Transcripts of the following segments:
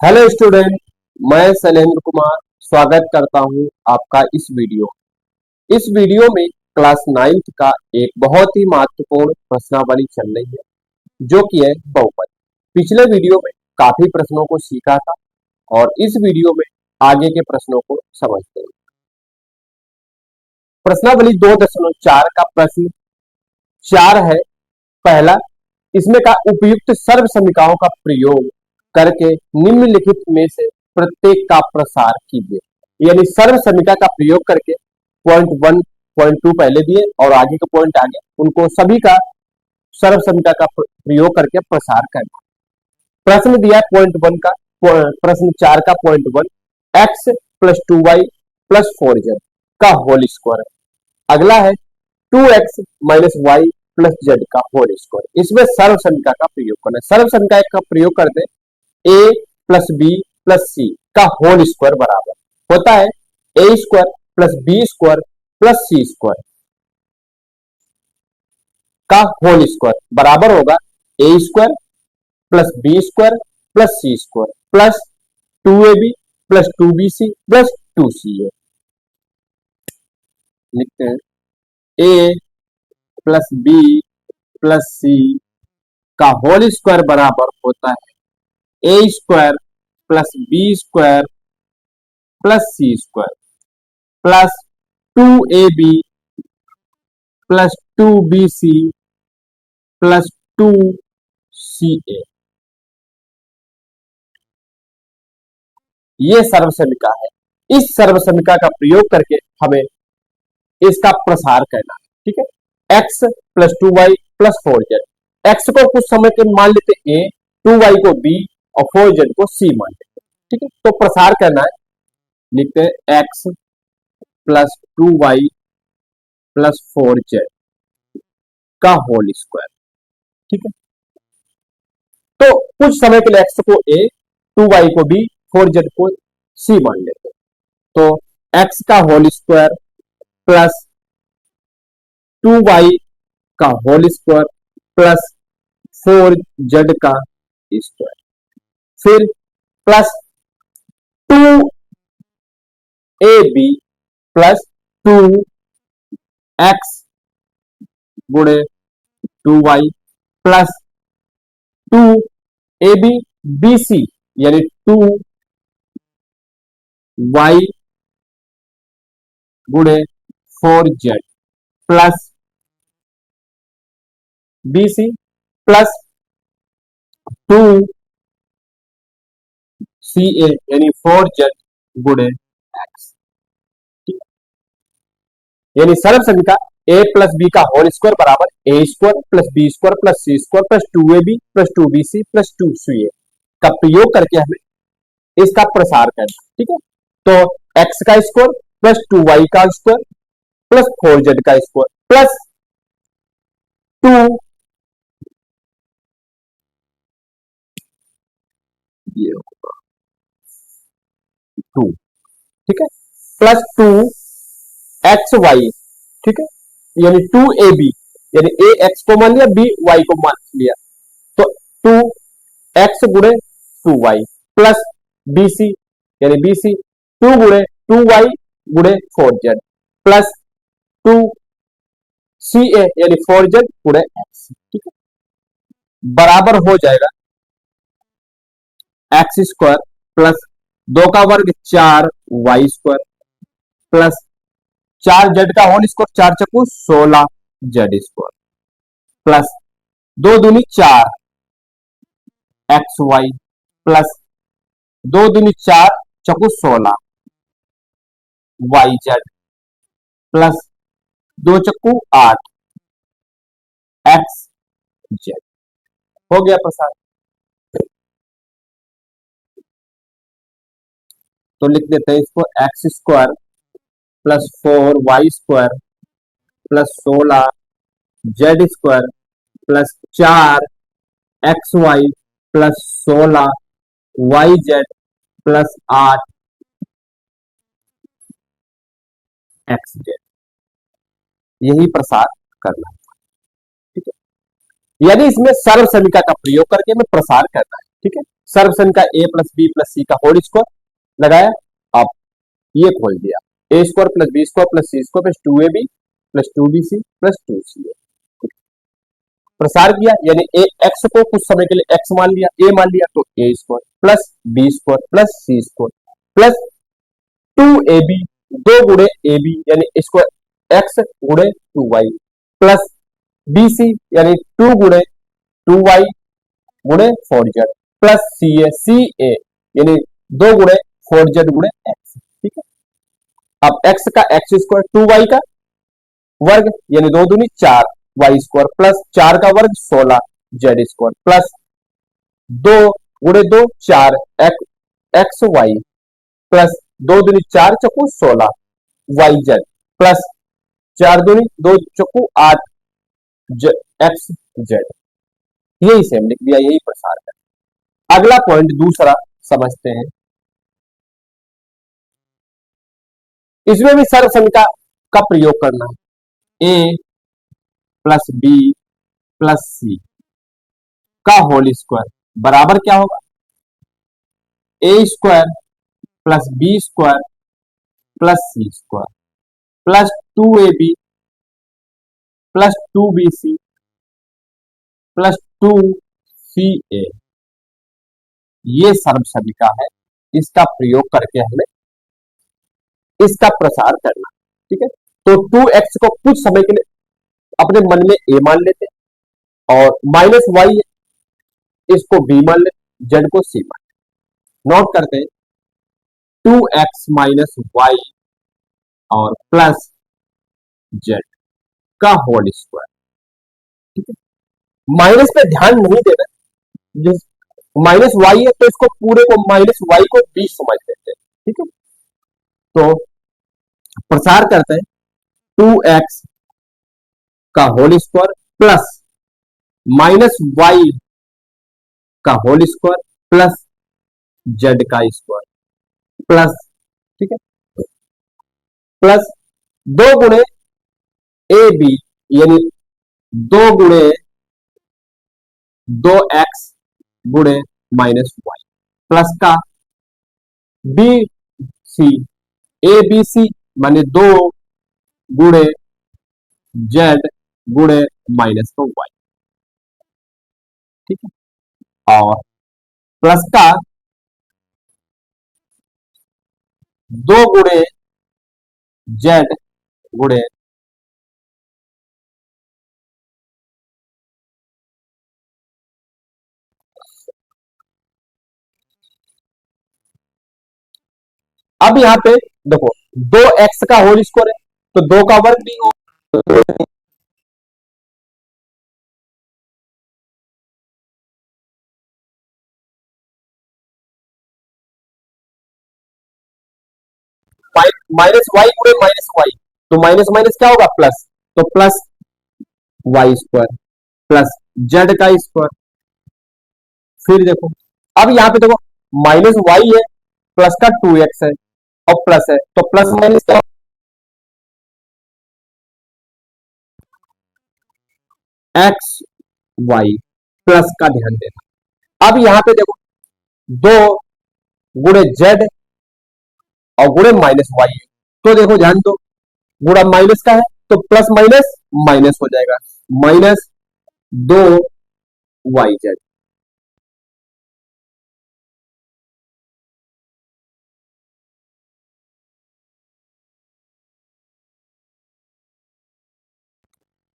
Hello student, मैं शैलेंद्र कुमार स्वागत करता हूं आपका इस वीडियो में क्लास 9th का एक बहुत ही महत्वपूर्ण प्रश्नावली चल रही है जो कि है बहुपद। पिछले वीडियो में काफी प्रश्नों को सीखा था और इस वीडियो में आगे के प्रश्नों को समझते हैं। प्रश्नावली 2.4 का प्रश्न 4 है। पहला, इसमें का उपयुक्त सर्व समीकरणों का प्रयोग करके निम्नलिखित में से प्रत्येक का प्रसार कीजिए। यानी सर्व समीकरण का प्रयोग करके पॉइंट 1 पॉइंट 2 पहले दिए और आगे के पॉइंट आगे उनको सभी का सर्व समीकरण का प्रयोग करके प्रसार करना। प्रश्न दिया है पॉइंट 1 का, प्रश्न 4 का point 1, x plus 2y plus 4z का होल स्क्वायर। अगला है 2x minus Y plus Z का होल स्क्वायर। इसमें सर्व समीकरण का प्रयोग करना है। सर्व समीकरण का प्रयोग करते a plus B plus C का होल स्क्वायर बराबर होता है A square plus B square plus C square का होल स्क्वायर बराबर होगा A square plus B square plus C square plus 2ab plus 2bc plus 2ca। लिखते हैं A plus B plus C का whole square बराबर होता है A square plus B square plus C square plus 2ab plus 2bc plus 2ca। ये सर्व समीकरण है। इस सर्व समीकरण का प्रयोग करके हमें इसका प्रसार करना है। ठीक है, x plus 2y plus 4z। x को कुछ समय के मान लेते a, 2y को b और 4z को c मान लेते हैं। ठीक है, तो प्रसार करना है। लिखते हैं x plus 2y plus 4z का होल स्क्वायर। ठीक है, तो कुछ समय के लिए x को a, 2y को b, 4z को c मान लेते हैं। तो x का होल स्क्वायर प्लस 2y का होल स्क्वायर प्लस 4z का स्क्वायर, फिर प्लस 2ab प्लस 2x गुणे 2y प्लस 2ab bc यानी 2y गुणे 4z plus bc plus 2ca यानी 4z गुणे x। यानी सर्व समीकरण a प्लस बी का होल स्क्वायर बराबर A square plus B square plus C square plus 2ab plus 2bc plus 2ca का प्रयोग करके हमें इसका प्रसार करना। ठीक है, तो x का स्क्वायर प्लस 2y का स्क्वायर प्लस 4z का स्क्वायर प्लस 2 ये होगा 2। ठीक है, प्लस 2xy। ठीक है, यानी 2ab यानी a x को मान लिया, b y को मान लिया, तो 2x गुणे 2y प्लस bc यानी bc 2 गुणे 2y गुणे 4z प्लस 2ca यानी 4z गुणे x। ठीक है, बराबर हो जाएगा एक्स स्क्वायर प्लस 2 का वर्ग 4y स्क्वायर प्लस 4z का होल स्क्वायर, 4 चक्कू 16z स्क्वायर प्लस 2 दूनी 4 xy प्लस 2 दूनी 4 चक्कू 16 yz प्लस 2 चक्कू 8 xz। हो गया प्रसार। तो लिख देते हैं इसको x square plus 4y square plus 16z square plus 4xy plus 16yz plus 8xz। यही प्रसार करना है। ठीक है, यदि इसमें सर्व समीकरण का प्रयोग करके हमें प्रसार करना है। ठीक है, सर्व समीकरण का A plus B plus C का होल स्क्वायर लगाया, अब ये खोल दिया, A square plus B square plus C square plus 2ab plus 2bc plus 2ca। प्रसार किया, यानी ए एक्स को कुछ समय के लिए एक्स मान लिया, ए मान लिया, तो A square plus B square plus C square plus 2ab 2 गुणे ए बी यानी स्क्वायर एक्स गुणे 2y प्लस बी सी यानी 2 गुणे 2y गुणे 4z प्लस सी ए यानी 2 गुणे 4z गुणे एक्स। ठीक है, अब x का एक्स स्क्वायर 2y का वर्ग यानी 2 दूनी 4 y स्क्वायर प्लस 4 का वर्ग 16 z स्क्वायर प्लस 2 गुणे 2 4 एक्स वाई प्लस 2 दूनी 4 चक्कू 16 वाई जेड प्लस 4 दूनी 2 चक्कू 8 एक्स जेड। यही सेम लिख दिया, यही प्रसार है। अगला पॉइंट दूसरा समझते हैं, इसमें भी सर्व समीकरण का प्रयोग करना है। A plus B plus C का होल स्क्वायर बराबर क्या होगा, A square plus B square plus C square plus 2ab plus 2bc plus 2ca। ये सर्व समीकरण है, इसका प्रयोग करके हमें इसका प्रसार करना। ठीक है, तो 2x को कुछ समय के लिए अपने मन में a मान लेते हैं और माइनस वाई इसको b मान लेते, z को c मान लेते। नोट करते हैं 2x माइनस वाई और प्लस z का होल स्क्वायर। ठीक है, माइनस पे ध्यान नहीं देना, जिस माइनस वाई है तो इसको पूरे को माइनस वाई को 20 समझ लेते हैं। ठीक है, तो प्रसार करते हैं 2x का whole square plus minus Y का होल स्क्वायर प्लस z का स्क्वायर प्लस, ठीक है, प्लस 2 गुणे ए बी यानी 2 गुणे 2x गुणे माइनस वाई प्लस का B C A B C माने 2 गुणे z गुणे माइनस का वाई। ठीक है, और प्लस का 2 गुणे z गुणे अब यहां पे देखो 2x का होल स्क्वायर है तो 2 का वर्ग भी हो, माइनस वाई गुणे माइनस वाई तो माइनस माइनस क्या होगा प्लस, तो plus Y square plus Z का स्क्वायर। फिर देखो अब यहां पे देखो माइनस वाई है प्लस का 2x है और प्लस है तो प्लस माइनस क्या, एक्स वाई प्लस का ध्यान देना। अब यहां पे देखो 2 गुणे जेड और गुणे माइनस वाई है तो देखो ध्यान दो गुणा माइनस का है तो प्लस माइनस माइनस हो जाएगा, माइनस 2 वाई जेड।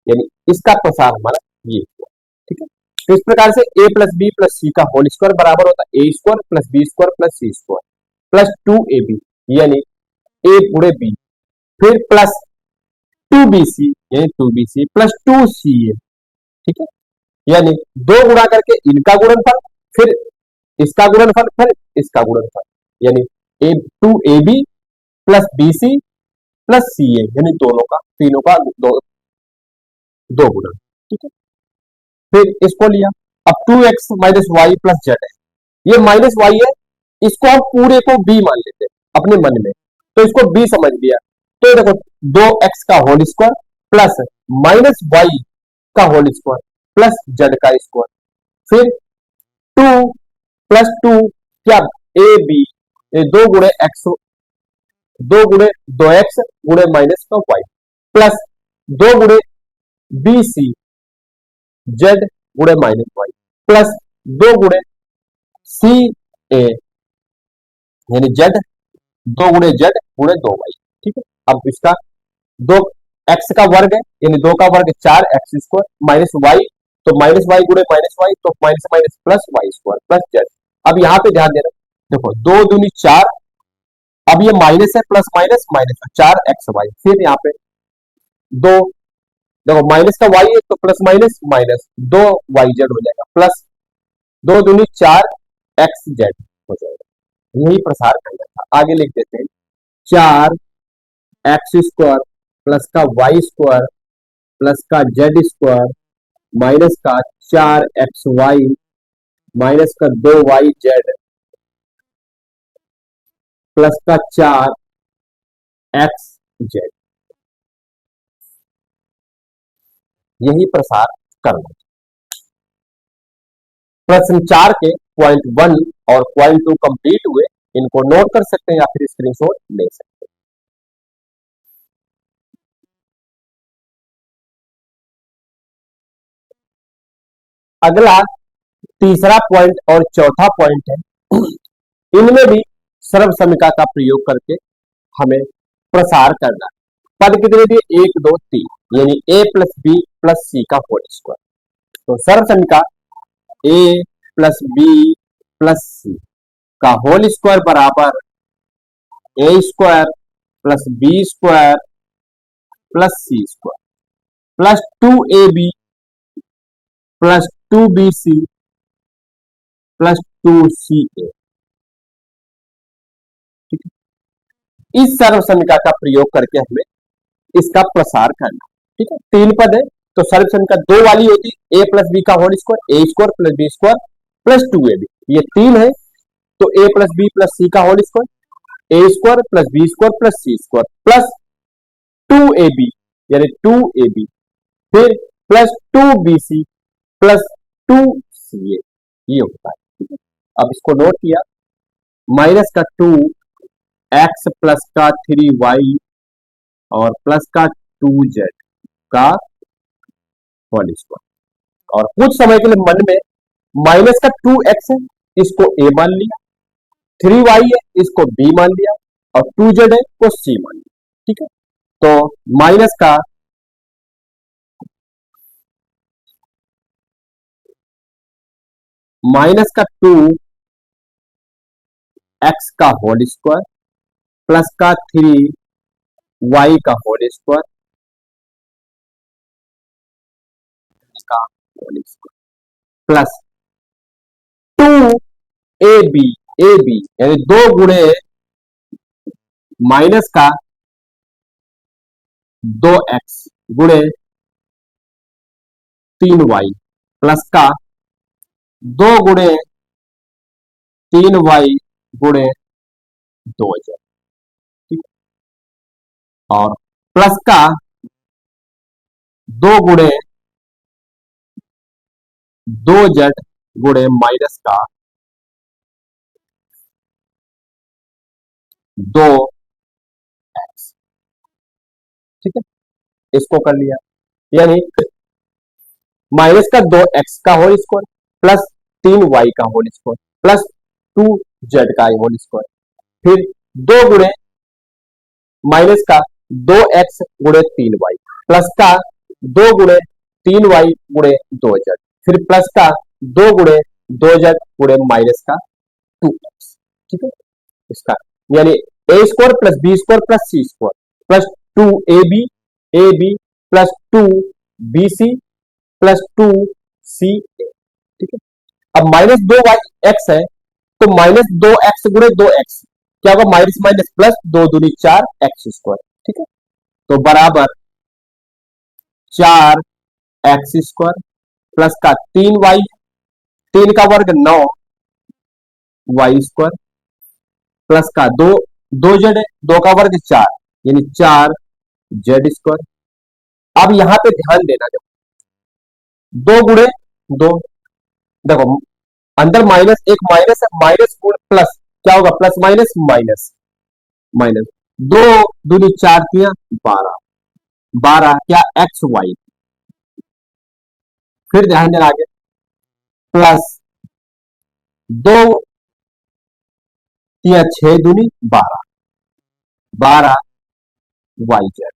यानी इसका प्रसार हमारा ये हुआ। ठीक है, तो इस प्रकार से a plus B plus C का होल स्क्वायर बराबर होता है A square plus B square plus C square plus 2ab यानी a गुणे b फिर प्लस 2bc यानी 2bc प्लस 2ca। ठीक है, यानी 2 गुणा करके इनका गुणनफल फिर इसका गुणनफल फिर इसका गुणनफल यानी ए 2ab plus bc plus ca यानी दोनों का तीनों का दो गुणन। ठीक है, फिर इसको लिया, अब 2x minus Y plus Z है, ये माइनस वाई है इसको हम पूरे को b मान लेते हैं अपने मन में तो इसको b समझ लिया, तो देखो 2x का whole square plus minus Y का होल स्क्वायर प्लस जेड का स्क्वायर फिर 2 प्लस टू क्या ए बी, दो गुणे एक्स, दो गुणे दो एक्स गुणे माइनस का वाई, प्लस दो गुणे बी सी जेड गुणे माइनस वाई, प्लस दो गुणे सी ए यानी जेड, दो गुणे जेड गुणे दो वाई। ठीक है, अब इसका दो एक्स का वर्ग है यानी दो का वर्ग चार एक्स स्क्वायर माइनस वाई, तो माइनस वाई गुणे माइनस वाई, तो minus minus plus Y square plus Z. अब यहां पे ध्यान देना, देखो दो दूनी चार, अब ये माइनस है, प्लस माइनस माइनस है, चार एक्स वाई, फिर यहाँ पे दो, देखो माइनस का वाई है तो प्लस माइनस माइनस दो वाई जेड हो जाएगा, प्लस दो दूनी चार एक्स जेड हो जाएगा। यही प्रसार करना था, आगे लिख देते हैं, चार एक्स स्क्वायर प्लस का वाई स्क्वायर प्लस का जेड स्क्वायर माइनस का चार एक्स वाई माइनस का दो वाई जेड प्लस का चार एक्स जेड। यही प्रसार करना। प्रश्न चार के पॉइंट वन और पॉइंट टू कंप्लीट हुए, इनको नोट कर सकते हैं या फिर स्क्रीनशॉट ले सकते हैं। अगला तीसरा पॉइंट और चौथा पॉइंट है, इनमें भी सर्व समीका का प्रयोग करके हमें प्रसार करना है। पद कितने दिए, एक दो तीन, यानी A plus B plus C का होल स्क्वायर। तो सर्व समीका A plus B plus C का होल स्क्वायर बराबर A square plus B square plus C square plus two A B plus two B C plus two C A. ठीक है, इस सर्व समीका का प्रयोग करके हमें इसका प्रसार करना। ठीक है, तीन पद है तो सर्व समीका दो वाली होती, ए प्लस बी का whole square, A square plus B square plus two A B, ये तीन है तो A plus B plus C का whole square, A square plus B square plus C square plus two A B यानी two A B, फिर plus two B C plus two C A, ये होता है। अब इसको नोट किया, minus का टू एक्स प्लस का थ्री वाई और प्लस का टू जेड का होल स्क्वायर, और कुछ समय के लिए मन में माइनस का टू एक्स है इसको ए मान लिया, थ्री वाई है इसको बी मान लिया और टू जेड है को सी मान लिया। ठीक है, तो माइनस का टू एक्स का होल स्क्वायर प्लस का थ्री वाई का होल स्क्वायर का whole square plus two A B यानी दो गुणे माइनस का दो एक्स गुणे तीन वाई प्लस का दो गुणे तीन वाई गुणे दो जेड। ठीक, और प्लस का दो गुणे दो जेड गुणे माइनस का दो एक्स। ठीक है, इसको कर लिया, यानी माइनस का दो एक्स का होल स्क्वायर प्लस तीन वाई का whole square plus two Z का होल स्क्वायर, फिर दो गुणे माइनस का दो एक्स गुणे तीन वाई प्लस का दो गुणे तीन वाई गुणे दो जेड, फिर प्लस का दो गुणे दो जेड गुणे माइनस का टू एक्स। ठीक है, इसका यानी A square plus B square plus C square plus two A B plus two B C plus two C A. ठीक है, अब माइनस दो वाई एक्स है तो माइनस दो एक्स गुणे दो एक्स क्या होगा, माइनस माइनस प्लस दो दूनी चार एक्स स्क्वायर। ठीक है, तो बराबर चार एक्स स्क्वायर प्लस का तीन वाई, तीन का वर्ग नौ वाई स्क्वायर प्लस का दो दो जेड है, दो का वर्ग चार यानी चार जेड स्क्वायर। अब यहां पे ध्यान देना, देखो दो गुणे दो, देखो अंदर माइनस, एक माइनस है, माइनस गुण प्लस क्या होगा, प्लस माइनस माइनस, माइनस दो दूनी चार तिया 12, 12 क्या एक्स वाई, फिर ध्यान देना आगे, प्लस दो तिया 6 दूनी 12, 12 वाई जेड,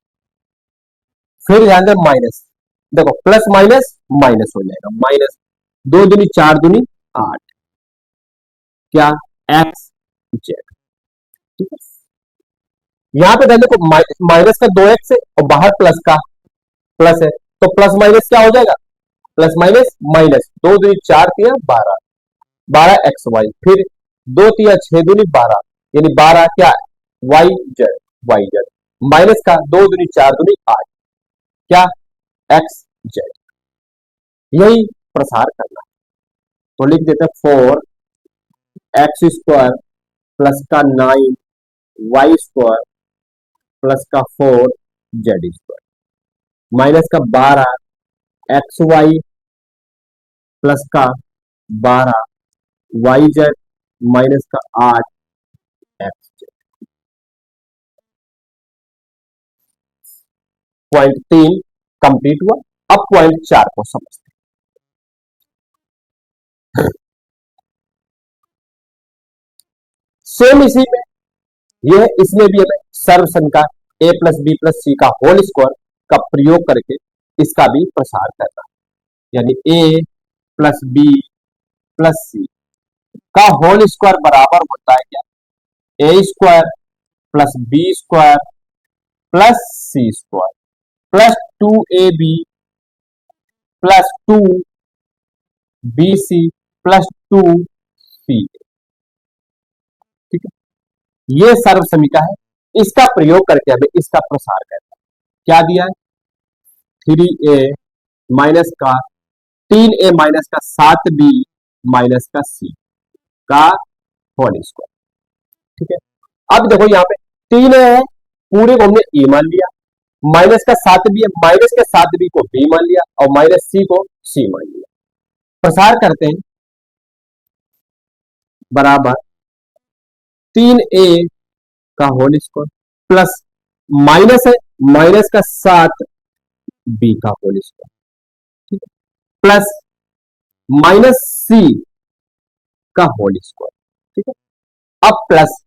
फिर ध्यान दे माइनस, देखो प्लस माइनस माइनस हो जाएगा, माइनस दो दूनी चार दूनी 8 क्या एक्स जेड, ठीक है। यहां पे देखो माइनस का 2x है और बाहर प्लस का प्लस है, तो प्लस माइनस क्या हो जाएगा, प्लस माइनस माइनस, दो दूनी चार तिया 12, 12 एक्स वाई, फिर दो तिया 6 दूनी 12, यानी 12 क्या Y Z, Y Z, minus का दो दूनी चार दूनी 8 क्या एक्स जेड, यही प्रसार करना है। तो लिख देते हैं 4 x² प्लस का 9 y² प्लस का 4 z² माइनस का 12 xy प्लस का 12 yz माइनस का 8 xz। पॉइंट 3 कंप्लीट हुआ। अब पॉइंट 4 को समझते हैं। सेम इसी में यह, इसमें भी हमें सर्वसम का a plus B plus C का होल स्क्वायर का प्रयोग करके इसका भी प्रसार करना है, यानी a plus B plus C का होल स्क्वायर बराबर होता है क्या, a² plus b² plus c² plus 2ab plus 2bc plus 2c, ठीक है। ये सर्व समीकरण है, इसका प्रयोग करके हमें इसका प्रसार करना है। क्या दिया है, 3a माइनस का 3a माइनस का 7b माइनस का c का होल स्क्वायर, ठीक है। अब देखो यहाँ पे 3a है, पूरे को हमने e मान लिया, माइनस का 7b है, माइनस के 7b को b मान लिया और माइनस c को c मान लिया। प्रसार करते हैं, बराबर 3a का होल स्क्वायर प्लस माइनस है, माइनस का 7b का होल स्क्वायर, ठीक है, प्लस माइनस c का होल स्क्वायर, ठीक है। अब प्लस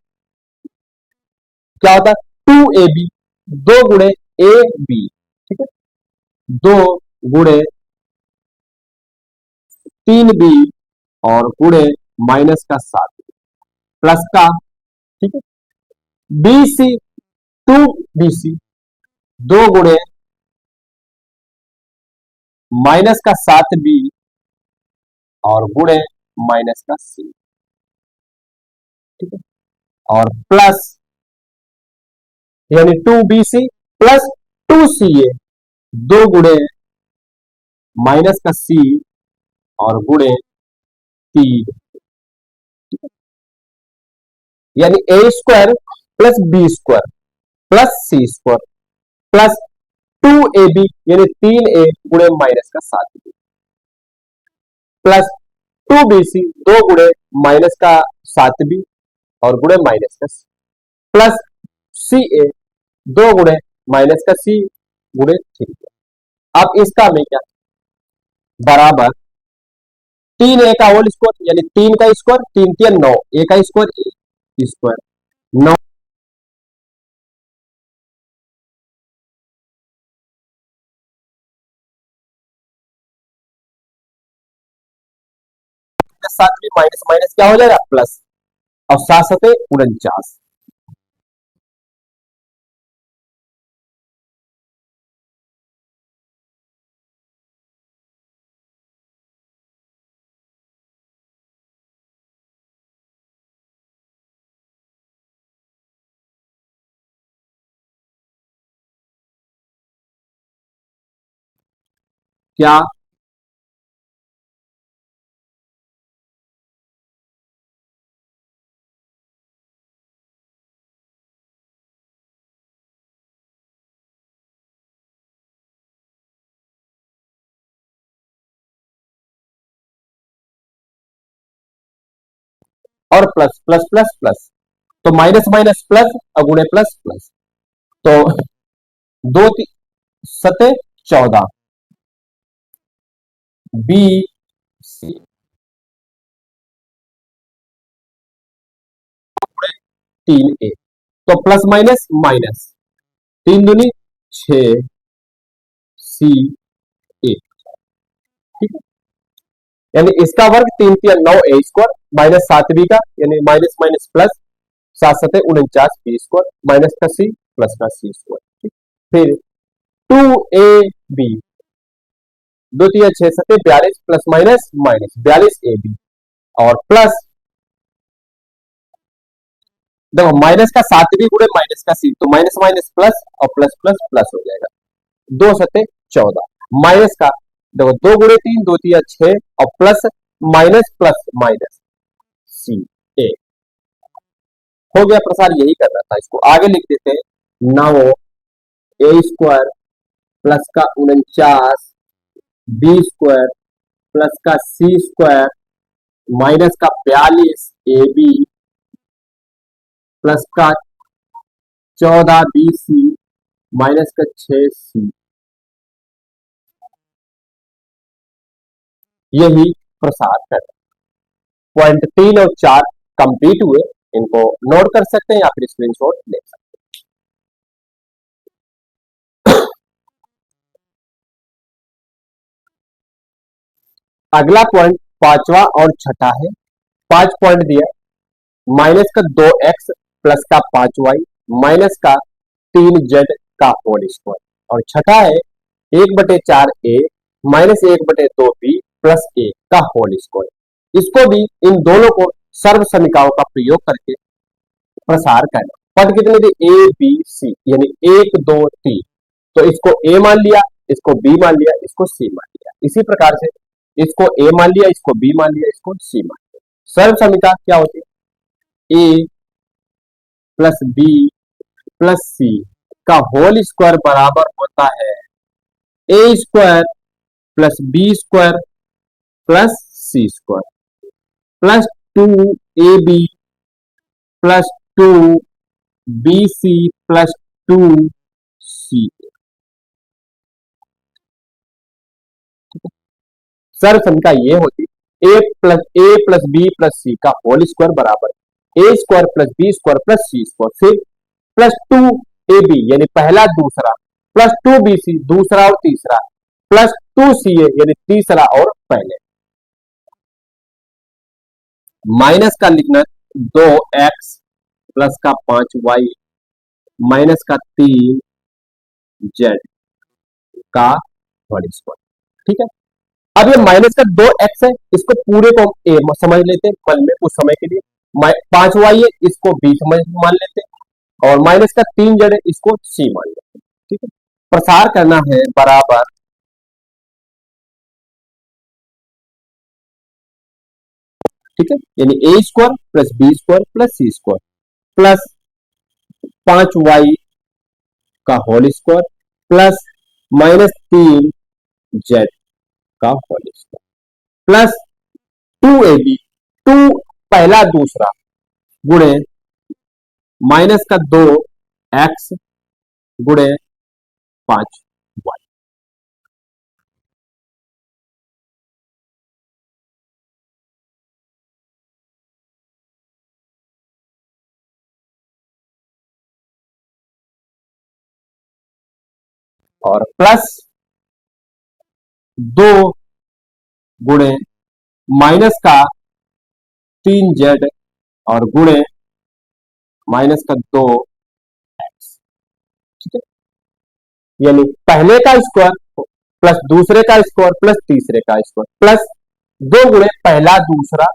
क्या होता है, 2ab, दो गुणे ए बी, ठीक है, दो गुणे 3b और गुणे माइनस का 7 प्लस का, ठीक है, बी सी, 2bc, दो गुणे माइनस का 7b और गुणे माइनस का c, ठीक है, और प्लस यानी 2bc प्लस 2ca, दो गुणे माइनस का c और गुणे 3, यानी a² plus b² plus c² plus 2ab यानी 3a गुणे माइनस का 7b प्लस 2bc, दो गुणे माइनस का 7b और गुणे माइनस का c प्लस ca, दो गुणे माइनस का c गुणे 3। अब इसका में क्या, बराबर 3a का होल स्क्वायर यानी 3 का स्क्वायर, 3 3 9, a का स्क्वायर a स्क्वायर 9 के साथ भी माइनस माइनस क्या हो जाएगा, प्लस, और 7 7 49। क्या और प्लस प्लस प्लस प्लस, तो माइनस माइनस प्लस और गुणे प्लस प्लस, तो दो सते 14, बी सी 3 ए, तो प्लस माइनस माइनस, 3 दूनी 6 सी ए, ठीक है। यानी इसका वर्ग 3 3 9 ए स्क्वायर माइनस 7 बी का, यानी minus minus plus 7 7 49 B square minus का सी प्लस का सी स्क्वायर, फिर 2 A B, 2 3 6 7 42 plus minus minus 42 A B, और प्लस देखो माइनस का 7 भी गुणे माइनस का सी, तो माइनस माइनस प्लस और प्लस प्लस प्लस हो जाएगा, 2 7 14 माइनस का देखो 2 गुणे 3 2 3 6 और प्लस माइनस प्लस माइनस सी ए, हो गया प्रसार, यही करना था। इसको आगे लिख देते हैं, 9 ए स्क्वायर प्लस का 49 बी स्क्वायर प्लस का सी स्क्वायर माइनस का 42 ए बी प्लस का 14 बी सी माइनस का 6 सी, यही प्रसार कर पॉइंट 3 और 4 कंप्लीट हुए, इनको नोट कर सकते हैं या फिर स्क्रीनशॉट ले सकते हैं। अगला पॉइंट पांचवा और छठा है, 5 पॉइंट दिया, माइनस का 2x प्लस का 5y माइनस का 3z का होल स्क्वायर, और छठा है 1/4a minus 1/2b plus a का होल स्क्वायर। इसको भी इन दोनों को सर्व समीकरणों का प्रयोग करके प्रसार करना। पद कितने थे, ए बी सी, यानी 1 2 3, तो इसको ए मान लिया, इसको बी मान लिया, इसको सी मान लिया, इसी प्रकार से इसको ए मान लिया, इसको बी मान लिया, इसको सी मान लिया। सर्व समीकरण क्या होती है, A plus B plus C का होल स्क्वायर बराबर होता है A square plus B square plus C square plus 2ab plus 2bc plus 2c। सर्व समीकरण ये होती A plus B plus C का होल स्क्वायर बराबर A square plus B square plus C square, फिर प्लस 2ab यानी पहला दूसरा प्लस 2bc दूसरा और तीसरा प्लस 2ca यानी तीसरा और पहले, माइनस का लिखना 2x प्लस का 5y माइनस का 3z का होल स्क्वायर, ठीक है। अब ये माइनस का 2x है, इसको पूरे को a समझ लेते हैं मन में उस समय के लिए, 5y है इसको b समझ मान लेते हैं, और माइनस का 3z है इसको c मान लेते हैं, ठीक है। प्रसार करना है बराबर, ठीक है, यानी A square plus B square plus C square plus 5y का whole square plus minus 3z का होल स्क्वायर प्लस 2ab 2 पहला दूसरा गुणे माइनस का 2x गुणे 5y, और प्लस 2 गुणे माइनस का 3z और गुणे माइनस का 2x, ठीक है। यानी पहले का स्क्वायर प्लस दूसरे का स्क्वायर प्लस तीसरे का स्क्वायर प्लस 2 गुणे पहला दूसरा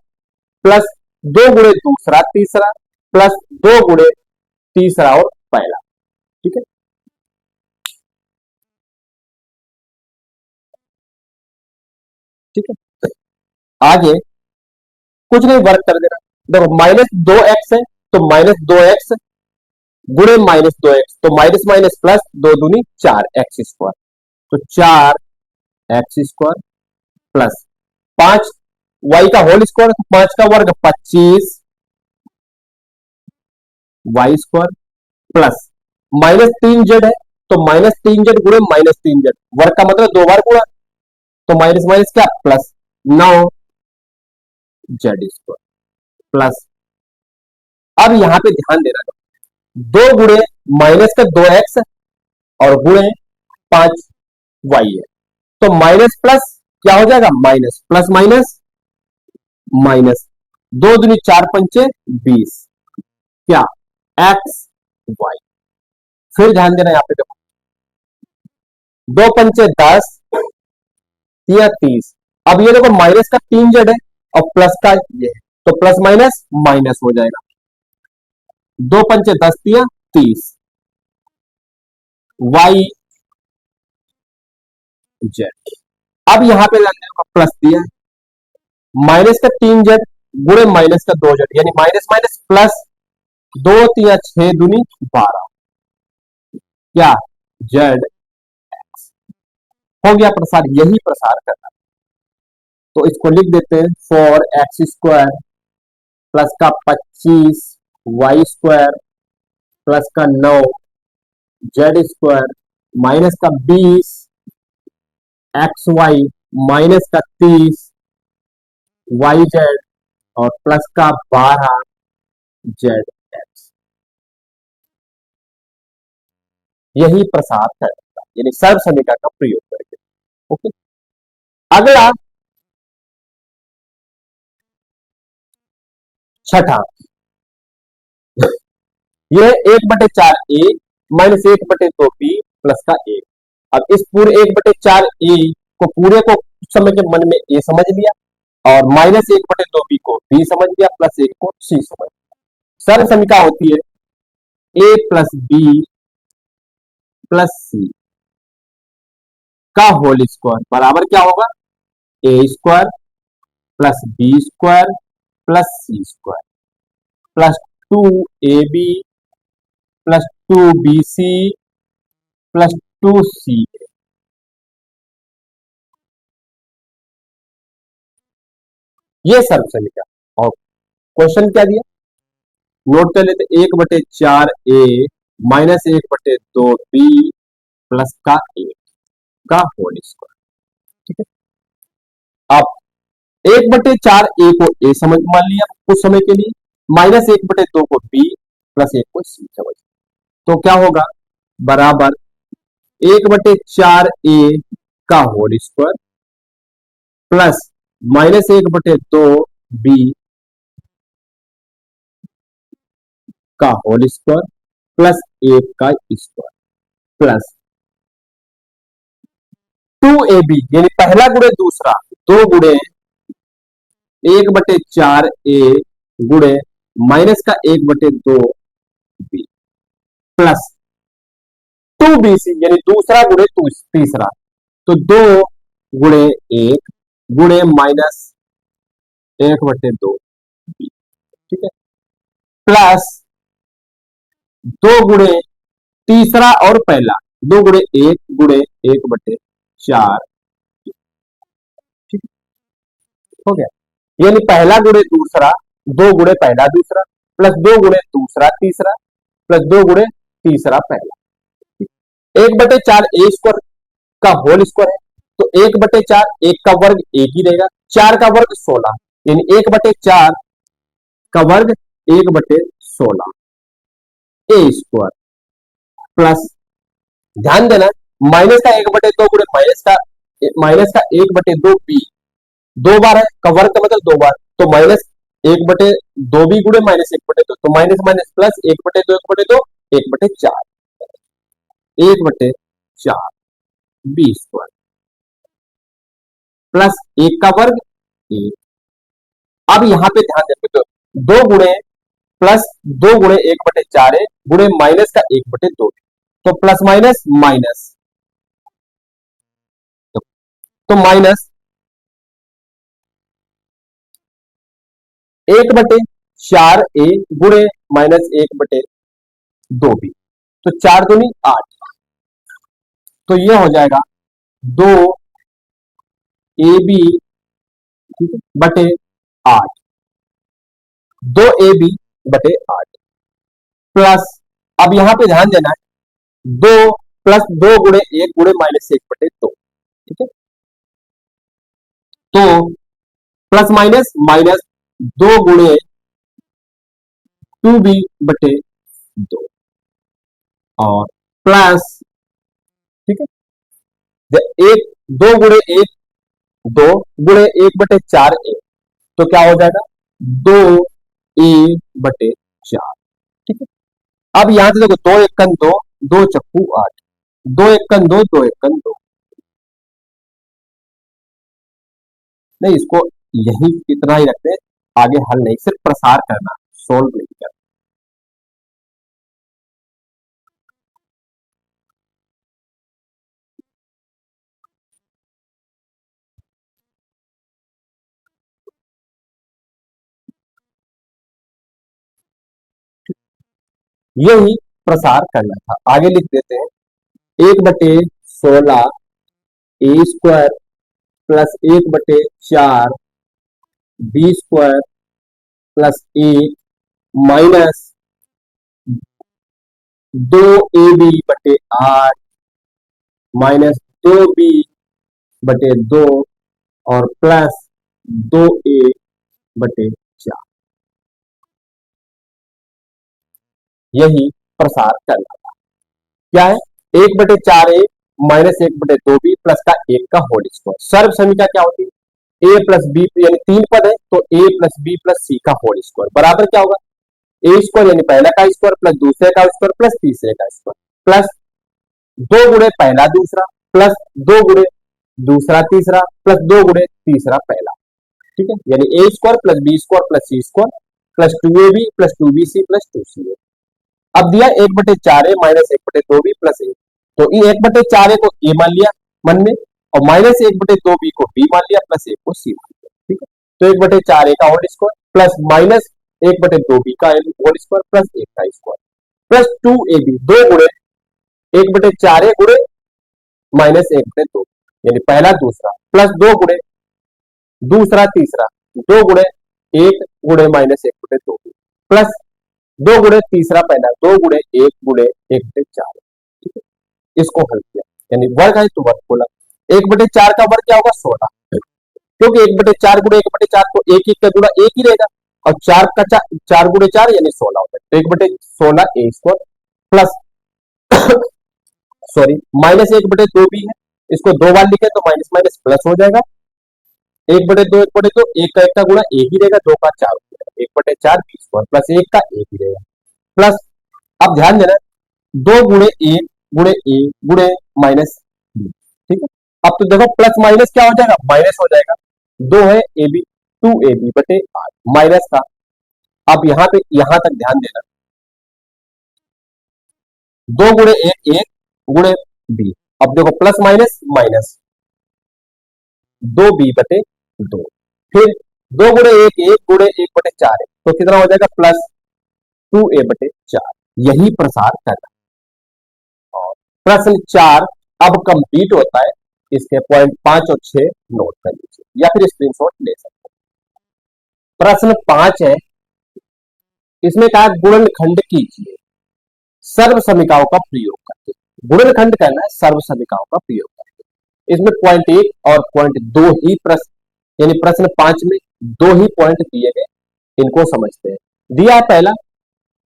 प्लस 2 गुणे दूसरा तीसरा प्लस 2 गुणे तीसरा और पहला, ठीक है। ठीक है, आगे कुछ नहीं, वर्क कर देना। देखो -2x है तो -2x गुणे -2x, तो माइनस माइनस प्लस 2 दूनी 4x स्क्वायर, तो 4x स्क्वायर प्लस 5y का होल स्क्वायर, तो 5 का वर्ग 25 वाई स्क्वायर प्लस -3z है, तो -3z गुणे -3z, वर्ग का मतलब दो बार गुणा, तो माइनस माइनस क्या प्लस 9z स्क्वायर प्लस, अब यहां पे ध्यान देना, दो गुणे माइनस का 2x और गुणे 5y है, तो माइनस प्लस क्या हो जाएगा, माइनस प्लस माइनस माइनस, दो दूनी चार पंचे 20, क्या एक्स वाई। फिर ध्यान देना यहां पे देखो, दो पंचे 10 या 30, अब ये देखो माइनस का 3z है और प्लस का ये है, तो प्लस माइनस माइनस हो जाएगा, दो पंचे 10 या 30, वाई जेड। अब यहां पे प्लस दिया, माइनस का 3z गुणे माइनस का 2z, यानी माइनस माइनस प्लस, दो तिया 6 दूनी 12, क्या जेड हो गया प्रसार, यही प्रसार करना। तो इसको लिख देते हैं, फॉर एक्स स्क्वायर प्लस का 25 वाई स्क्वायर प्लस का 9 जेड स्क्वायर माइनस का 20 एक्स वाई माइनस का 30 वाई जेड और प्लस का 12 जेड एक्स, यही प्रसार करता, यानी सर्व समीकरण का प्रयोग करके। ओके, अगला छठा, यह 1/4 ए माइनस 1/2 बी प्लस का ए। अब इस पूरे 1/4 ए को पूरे को कुछ समय के मन में ए समझ लिया और माइनस 1/2 बी को बी समझ लिया, प्लस 1 को सी समझ लिया। सर्व समीकरण होती है A plus B plus C का होल स्क्वायर बराबर क्या होगा, A square plus B square plus C square plus 2ab plus 2bc plus 2c। ये सर्व समीकरण, और क्वेश्चन क्या दिया नोट कर लेते, 1/4 ए माइनस 1/2 बी प्लस का ए का होल स्क्वायर। ठीक है, अब 1/4 ए को ए समझ मान लिया कुछ समय के लिए, माइनस 1/2 को बी प्लस 1 को सी समझ, तो क्या होगा बराबर 1/4 ए का होल स्क्वायर प्लस -1/2 बी का होल स्क्वायर प्लस 1 का स्क्वायर प्लस 2ab, यानी पहला गुणे दूसरा, दो गुणे 1/4 ए गुणे माइनस का 1/2 बी प्लस 2bc, यानी दूसरा गुणे तीसरा, तो दो गुणे 1 गुणे माइनस 1/2 बी। ठीक है, प्लस दो गुणे तीसरा और पहला, दो गुणे 1 गुणे 1/4, ठीक हो गया, यानी पहला गुणे दूसरा, दो गुणे पहला दूसरा प्लस दो गुणे दूसरा तीसरा प्लस दो गुणे तीसरा पहला, 1/4 ए स्क्वायर का होल स्क्वायर है, तो 1/4 एक का वर्ग एक ही रहेगा, 4 का वर्ग 16, यानी 1/4 का वर्ग 1/16 ए स्क्वायर प्लस, ध्यान देना माइनस का 1/2 गुणे माइनस का 1/2 बी, दो बार है का वर्ग का मतलब दो बार, तो माइनस 1/2 बी गुणे माइनस 1/2, तो minus minus plus 1/2 1/2 1/4 1/4 B square plus एक का वर्ग एक। अब यहां पे ध्यान देते तो दो गुणे प्लस दो गुणे 1/4 है गुणे माइनस का 1/2, तो प्लस माइनस माइनस, तो माइनस 1/4 ए गुणे माइनस 1/2 बी, तो 4 दूनी 8, तो ये हो जाएगा 2 ए बी बटे 8, 2 ए बी बटे 8। प्लस, अब यहां पे ध्यान देना है, दो प्लस दो गुणे एक गुणे माइनस एक बटे दो, ठीक है। तो प्लस माइनस माइनस दो गुणे टू बी बटे दो और प्लस, ठीक है, एक दो गुणे एक दो गुणे एक बटे चार ए, तो क्या हो जाएगा दो ए बटे चार, ठीक है। अब यहां से देखो, दो एकन दो, दो चक्कू आठ, दो एकन दो, दो एकन दो, नहीं इसको यही इतना ही रखते हैं, आगे हल नहीं, सिर्फ प्रसार करना, सोल्व नहीं करना। यही प्रसार करना था, आगे लिख देते हैं, एक बटे सोलह ए स्क्वायर प्लस एक बटे चार बी स्क्वायर प्लस एक माइनस दो ए बी बटे आठ माइनस दो बी बटे दो और प्लस दो ए बटे चार, यही प्रसार करना था। क्या है, एक बटे चार ए माइनस एक बटे दो बी प्लस का एक का होल स्क्वायर। सर्व समीकरण क्या होती है, ए प्लस बी यानी तीन पद है, तो A plus B plus C का होल स्क्वायर बराबर क्या होगा, ए स्क्वायर यानी पहला का स्क्वायर प्लस दूसरे का स्क्वायर प्लस तीसरे का स्क्वायर प्लस दो गुणे पहला दूसरा प्लस दो गुणे दूसरा तीसरा प्लस दो गुणे तीसरा पहला, ठीक है, यानी A square plus B square plus C square plus two A B plus two B C plus two C A. अब दिया एक बटे चार ए माइनस एक बटे दो बी प्लस ए, तो ये एक बटे चार ए को ए मान लिया मन में, और माइनस एक बटे दो बी को बी मान लिया प्लस एक को सी मान लिया, ठीक है। तो एक बटे चार ए का होल स्क्वायर प्लस माइनस एक बटे दो बी का होल स्क्वायर प्लस एक का square plus two A B, दो गुणे एक बटे चार ए गुणे माइनस एक बटे दो, यानी पहला दूसरा प्लस दो गुणे दूसरा तीसरा, दो गुणे एक गुणे माइनस एक बटे दो प्लस दो गुणे तीसरा पहला, दो गुणे एक बटे चार, ठीक है। इसको हल किया, यानी वर्ग है तो वर्ग बोला, एक बटे चार का वर्ग क्या होगा 16, क्योंकि एक बटे चार गुणे एक बटे चार तो एक एक का गुणा एक ही रहेगा, और चार का चार गुणे चार यानी 16 होता है, तो एक बटे 16 ए स्क्वायर प्लस सॉरी माइनस एक बटे दो भी है, इसको दो बार लिखे तो माइनस माइनस प्लस हो जाएगा, एक बटे दो एक का गुणा एक ही रहेगा, दो का चार हो जाएगा, एक बटे चार बी स्क्वायर प्लस एक का एक ही रहेगा प्लस, अब ध्यान देना, दो गुणे ए गुणे माइनस बी, ठीक है। अब तो देखो प्लस माइनस क्या हो जाएगा, माइनस हो जाएगा, दो है A B two A B बटे आठ माइनस का, अब यहां पे यहां तक ध्यान देना, दो गुणे एक गुणे बी, अब देखो प्लस माइनस माइनस दो बी बटे दो, फिर दो गुणे एक गुणे एक बटे चार है, तो कितना हो जाएगा प्लस टू ए बटे चार, यही प्रसार करना। और प्रश्न चार अब कंप्लीट होता है, इसके पॉइंट पांच और छह नोट कर लीजिए या फिर स्क्रीनशॉट ले सकते हैं। प्रश्न पांच है, इसमें कहा गुणनखंड कीजिए सर्व समीकरणों का प्रयोग करके, गुणनखंड करना है सर्व समीकरणों का प्रयोग करके। इसमें पॉइंट एक और पॉइंट दो ही प्रश्न, यानी प्रश्न पांच में दो ही पॉइंट दिए गए, इनको समझते हैं। दिया है पहला,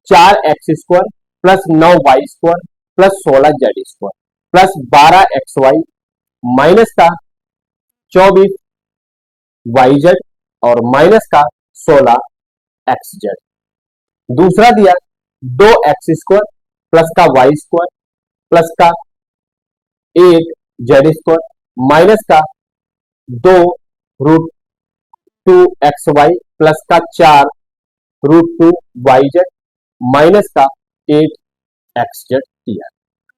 चार एक्स स्क्वायर प्लस नौ Y square plus 16 Z square plus 12 X Y minus का 24 वाई जेड और माइनस का 16 एक्स जेड। दूसरा दिया, दो एक्स स्क्वायर प्लस का वाई स्क्वायर प्लस का 8 जेड स्क्वायर माइनस का दो root two X Y plus का चार root two Y Z minus का 8 एक्स जेड दिया।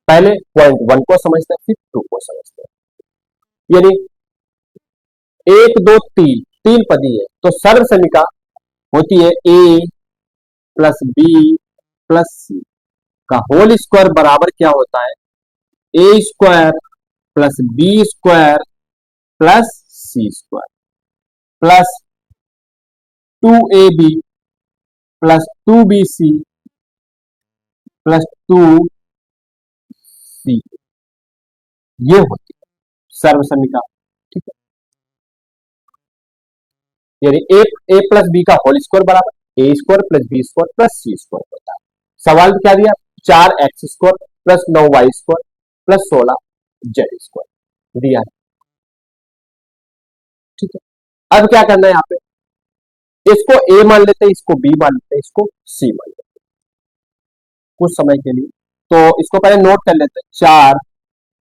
पहले पॉइंट वन को समझते हैं फिर टू को समझते हैं, यानी एक दो तीन तीन पदी है, तो सर्व समीकरण होती है A plus B plus C का होल स्क्वायर बराबर क्या होता है, A square plus B square plus C square plus two A B plus two B C plus 2c, ये होती है सर्व समीकरण। ठीक है, यानी ए प्लस बी का होल स्क्वायर बराबर A square plus B square plus C square होता है। सवाल क्या दिया, 4x² plus 9y² plus 16z² दिया है। ठीक है, अब क्या करना है, यहाँ पे इसको ए मान लेते हैं, इसको बी मान लेते हैं, इसको सी मान लेते हैं कुछ समय के लिए। तो इसको पहले नोट कर लेते हैं,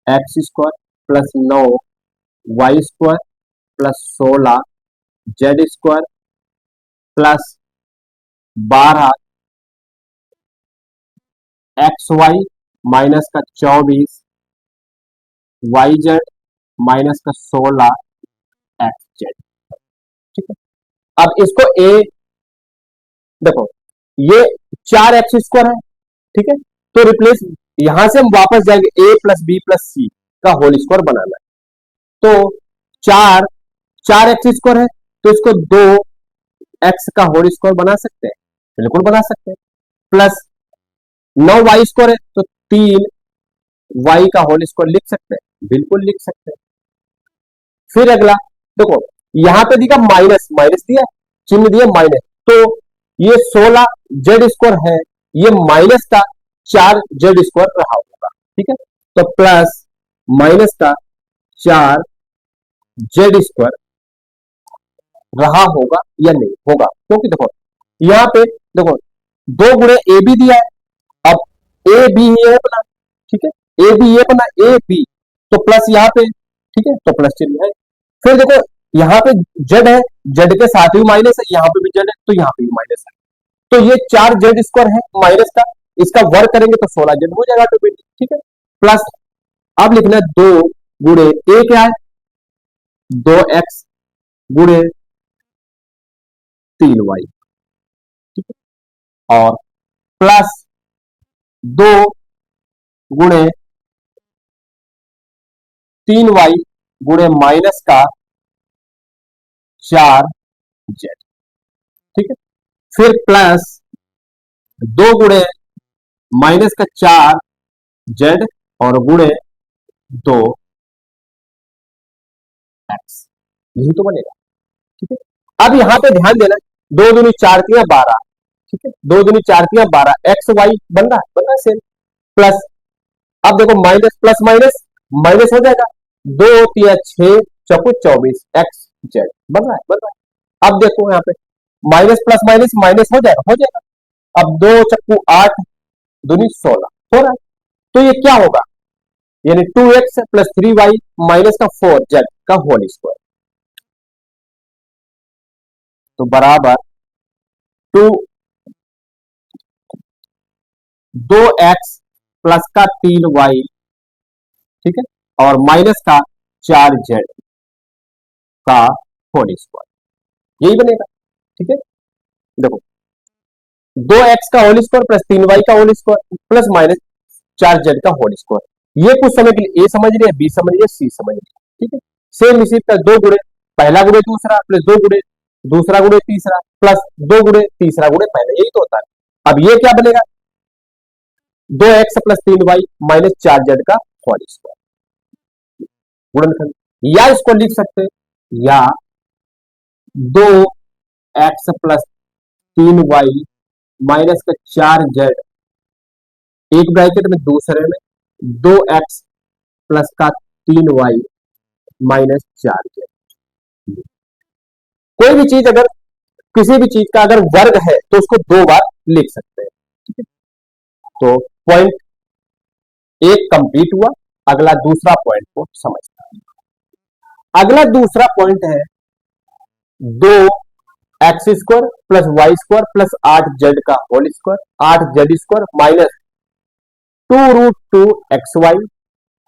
4x² plus 9y² plus 16z² plus 12xy minus का 24yz माइनस का 16xz। ठीक है, अब इसको ए, देखो ये 4x² है। ठीक है, तो रिप्लेस, यहां से हम वापस जाएंगे ए प्लस बी प्लस सी का होल स्क्वायर बनाना है। तो 4x² है, तो इसको 2x का होल स्क्वायर बना सकते हैं, बिल्कुल बना सकते हैं। प्लस 9y² है, तो 3y का होल स्क्वायर लिख सकते हैं, बिल्कुल लिख सकते हैं। फिर अगला देखो, यहां पे दिखा माइनस, माइनस दिया, चिन्ह दिया माइनस, तो ये 16z² है, ये माइनस का 4z² रहा होगा। ठीक है, तो प्लस माइनस का 4z² रहा होगा या नहीं होगा, क्योंकि देखो यहां पे देखो 2 गुणे ए बी दिया है, अब ए बी ये अपना, ठीक है, ए बी ये अपना ए बी, तो प्लस यहाँ पे, ठीक है, तो प्लस चिन्ह है। फिर देखो यहाँ पे जेड है, जेड के साथ भी माइनस है, यहाँ पे भी जेड है, तो यहाँ पे भी माइनस है, तो ये 4z² है माइनस का, इसका वर्ग करेंगे तो 16z हो जाएगा ऑटोमेटिक। ठीक है, प्लस अब लिखना 2 गुणे ए क्या है, 2x गुणे 3y। ठीक है, और प्लस 2 गुणे 3y गुणे माइनस का 4z। ठीक है, फिर प्लस 2 गुणे माइनस का 4z और गुणे 2x, यही तो बनेगा। ठीक है, अब यहां पे ध्यान देना, 2 दूनी 4 3 12, ठीक है, 2 दूनी 4 3 12, एक्स वाई बन रहा है सेम, प्लस अब देखो माइनस प्लस माइनस माइनस हो जाएगा, 2 3 6 चौको 24 एक्स जेड बन रहा है। अब देखो यहाँ पे माइनस प्लस माइनस माइनस हो जाएगा, अब 2 चक्कू 8 दूनी 16 हो रहा है, तो ये क्या होगा, यानी 2x प्लस 3y माइनस का 4z का होल स्क्वायर, तो बराबर 2x प्लस का 3y, ठीक है, और माइनस का 4z का होल स्क्वायर, यही बनेगा। ठीक है, देखो 2x का होल स्क्वायर प्लस 3y का whole square plus minus 4z का होल स्क्वायर, ये कुछ समय के लिए ए समझ रही है, बी समझ रही है, सी समझ रही है। ठीक है, सेम इसी तरह 2 गुणे पहला गुणे दूसरा प्लस 2 गुणे दूसरा गुणे तीसरा प्लस 2 गुणे तीसरा गुणे पहला, यही तो होता है। अब ये क्या बनेगा, 2x plus 3y minus 4z का होल स्क्वायर गुणनखंड, या इसको लिख सकते हैं, या 2x प्लस 3y माइनस का 4z, एक ब्रैकेट में दूसरे में 2x प्लस का 3y माइनस 4z। कोई भी चीज अगर किसी भी चीज का अगर वर्ग है तो उसको 2 बार लिख सकते हैं। ठीक है, तो पॉइंट एक कंप्लीट हुआ, अगला दूसरा पॉइंट को समझते हैं। अगला दूसरा पॉइंट है 2x² plus y² plus 8z का whole square, 8z² minus 2√2xy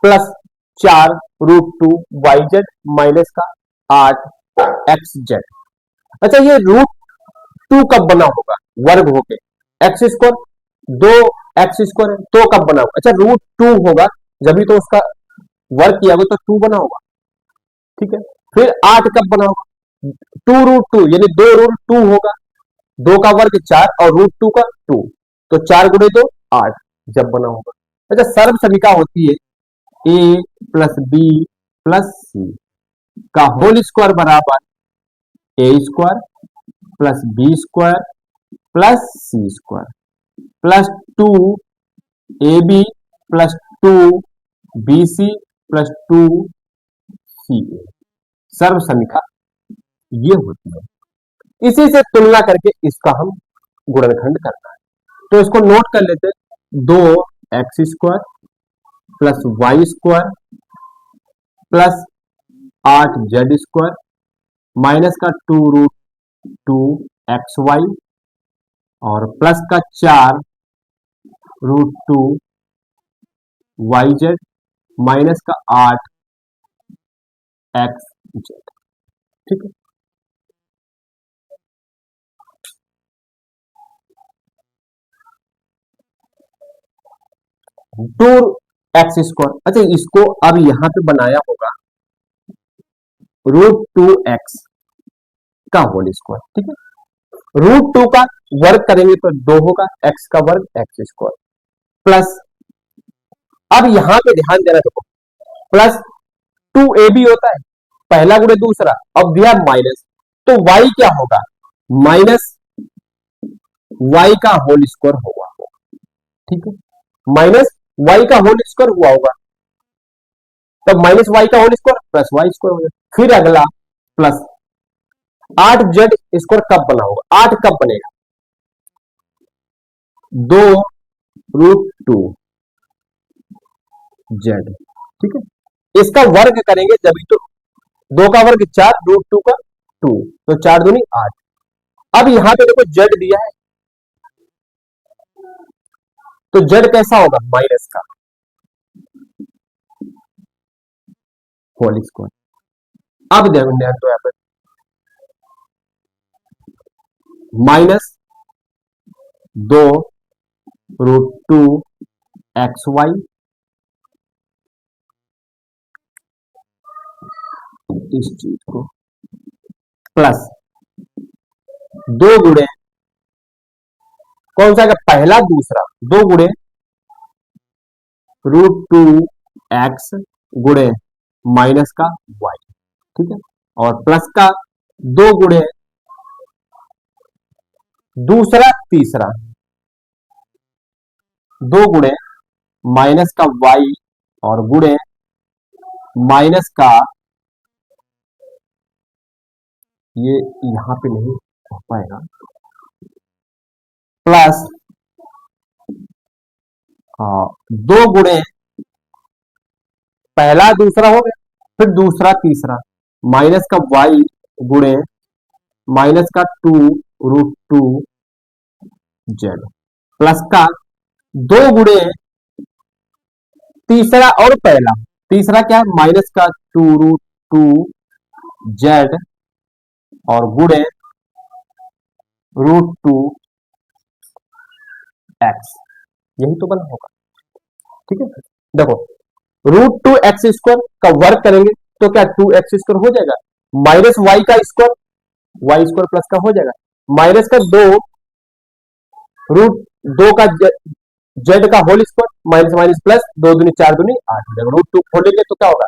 plus 4√2yz minus का 8xz। अच्छा, ये √2 कब बना होगा, वर्ग होके x², 2x² है तो कब बना होगा, अच्छा √2 होगा जब भी तो उसका वर्ग किया होगा तो 2 बना होगा। ठीक है, फिर 8 कब बना होगा, 2√2 यानी 2√2 होगा, 2 का वर्ग 4 और √2 का 2, तो 4 गुणे 2 8, जब बना होगा। अच्छा, सर्व समीका होती है A plus B plus C का होल स्क्वायर बराबर A square plus B square plus C square plus 2ab plus 2bc plus 2ca। सर्व समीका ये होती है। इसी से तुलना करके इसका हम गुणनखंड करना है। तो इसको नोट कर लेते हैं। 2x² plus Y square plus 8z² minus का 2√2xy और प्लस का 4√2yz माइनस का 8xz। ठीक है। 2x²। अच्छा, इसको अब यहां पे बनाया होगा √2x का होल स्क्वायर। ठीक है। √2 का वर्ग करेंगे तो 2 होगा, x का वर्ग x² प्लस, अब यहां पे ध्यान देना, देखो प्लस 2ab होता है, पहला गुणे दूसरा, अब दिया माइनस, तो y क्या होगा, माइनस y का होल स्क्वायर होगा। ठीक है, माइनस y का होल स्क्वायर हुआ होगा, तब माइनस y का whole square plus y square हो जाएगा। फिर अगला प्लस 8z स्क्वायर कब बना होगा, 8 कब बनेगा, 2√2z। ठीक है, इसका वर्ग करेंगे जब तो 2 का वर्ग 4, √2 का 2, तो 4 दूनी 8। अब यहां पे देखो z दिया है, तो z कैसा होगा, माइनस का होल स्क्वायर। अब देखो तो यहां पर माइनस 2√2xy इस चीज को प्लस 2 गुणे कौन सा है, पहला दूसरा, 2 गुणे √2x गुणे माइनस का y। ठीक है, और प्लस का 2 गुणे दूसरा तीसरा, 2 गुणे माइनस का y और गुणे माइनस का, ये यहां पे नहीं हो पाएगा, प्लस 2 गुणे पहला दूसरा हो गया, फिर दूसरा तीसरा, माइनस का y गुणे माइनस का 2√2z प्लस का 2 गुणे तीसरा और पहला, तीसरा क्या है, माइनस का 2√2z और गुणे √2x, यही तो बना होगा। ठीक है, देखो √2x² का वर्ग करेंगे तो क्या 2x² हो जाएगा, माइनस y का स्क्वायर, y² प्लस का हो जाएगा, माइनस का 2√2 का z का whole square, minus minus plus, 2 दूनी 4 दूनी 8 हो जाएगा, √2 खोलेंगे तो क्या होगा,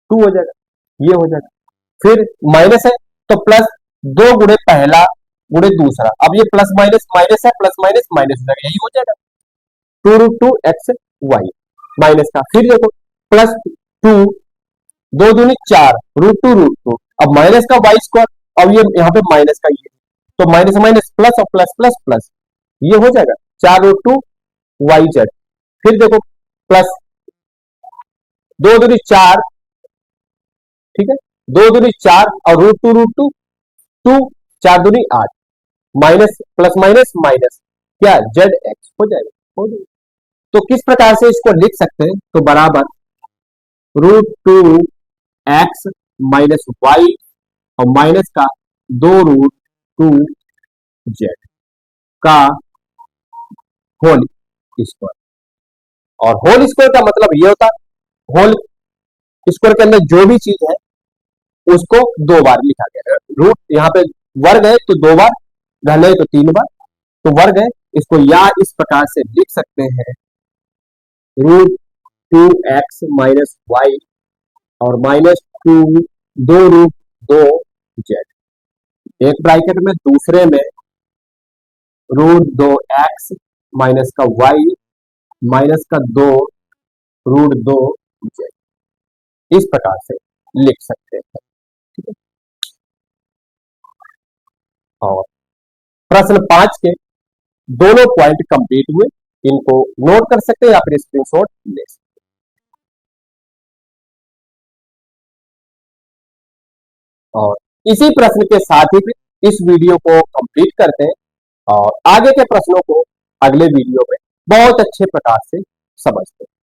2 हो जाएगा, ये हो जाएगा। फिर माइनस है तो प्लस 2 गुणे पहला गुणे दूसरा, अब ये प्लस माइनस माइनस है, प्लस माइनस माइनस हो जाएगा, यही हो जाएगा 2√2xy माइनस का, फिर देखो प्लस 2, 2 दूनी 4, √2, अब माइनस का y स्क्वायर, अब ये यहाँ पे माइनस का ये, तो माइनस माइनस प्लस और प्लस प्लस प्लस, ये हो जाएगा 4√2yz। फिर देखो प्लस 2 दूनी 4, ठीक है, 2 दूनी 4 और √2, 2, 4 दूनी 8, माइनस प्लस माइनस माइनस, क्या zx हो जाएगा। तो किस प्रकार से इसको लिख सकते हैं, तो बराबर √2x माइनस वाई और माइनस का 2√2z का होल स्क्वायर। और होल स्क्वायर का मतलब ये होता है, होल स्क्वायर के अंदर जो भी चीज है उसको 2 बार लिखा गया है। रूट यहाँ पे वर्ग है तो 2 बार, घन है तो 3 बार, तो वर्ग है, इसको या इस प्रकार से लिख सकते हैं रूट 2x-y और -2 2 रूट 2z। एक ब्रैकेट में दूसरे में रूट 2x माइनस का y माइनस का 2 रूट 2z, इस प्रकार से लिख सकते हैं। ठीक है। और प्रश्न 5 के दोनों पॉइंट कंप्लीट हुए, इनको नोट कर सकते हैं या फिर स्क्रीनशॉट ले सकते हैं। और इसी प्रश्न के साथ ही फिर इस वीडियो को कंप्लीट करते हैं और आगे के प्रश्नों को अगले वीडियो में बहुत अच्छे प्रकार से समझते हैं।